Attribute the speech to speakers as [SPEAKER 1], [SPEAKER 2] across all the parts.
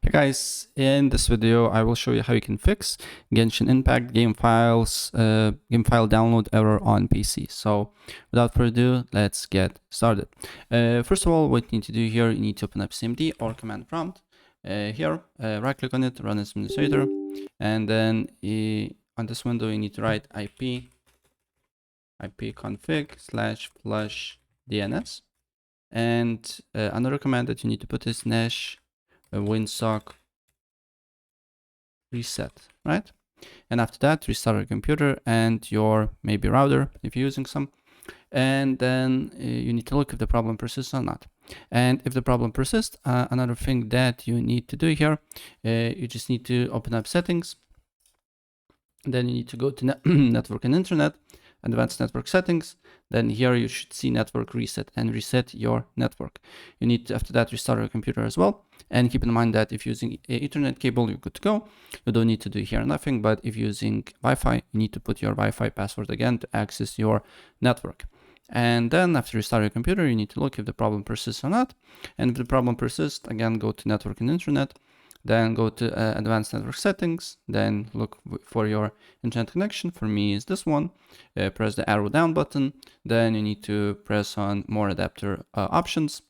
[SPEAKER 1] Hey guys, in this video I will show you how you can fix Genshin Impact game file download error on PC. So without further ado, let's get started. First of all, what you need to do here, you need to open up CMD or command prompt. Right click on it, run as administrator, and then on this window you need to write ipconfig/flush DNS, and another command that you need to put is nash winsock reset, right? And after that, restart your computer and your maybe router if you're using some, and then you need to look if the problem persists or not. And if the problem persists, another thing that you need to do here, you just need to open up settings. Then you need to go to network and internet, advanced network settings. Then here you should see network reset and reset your network. You need to, after that, restart your computer as well. And keep in mind that if using an Ethernet cable, you're good to go. You don't need to do here nothing, but if using Wi-Fi, you need to put your Wi-Fi password again to access your network. And then after you restart your computer, you need to look if the problem persists or not. And if the problem persists, again, go to network and internet. Then go to advanced network settings, then look for your internet connection. For me is this one. Press the arrow down button. Then you need to press on more adapter options.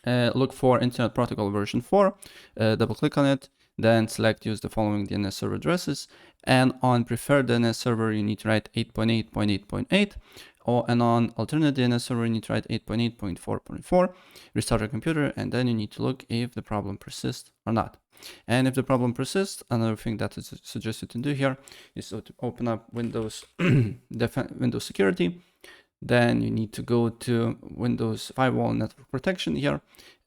[SPEAKER 1] Look for Internet Protocol version 4, double click on it, then select use the following DNS server addresses, and on preferred DNS server you need to write 8.8.8.8, and on alternate DNS server you need to write 8.8.4.4. Restart your computer, and then you need to look if the problem persists or not. And if the problem persists, another thing that is suggested to do here is to open up Windows Windows Security. Then you need to go to Windows Firewall Network Protection here.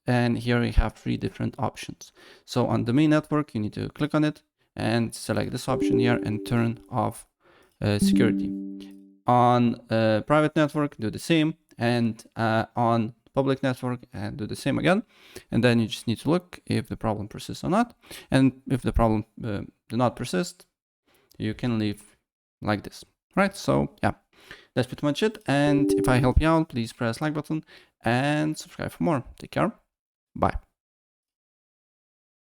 [SPEAKER 1] And here you have 3 different options. So on the main network, you need to click on it and select this option here and turn off security. On private network, do the same. And on public network, do the same again. And then you just need to look if the problem persists or not. And if the problem do not persist, you can leave like this. Right? So yeah. That's pretty much it. And if I help you out, please press like button and subscribe for more. Take care. Bye.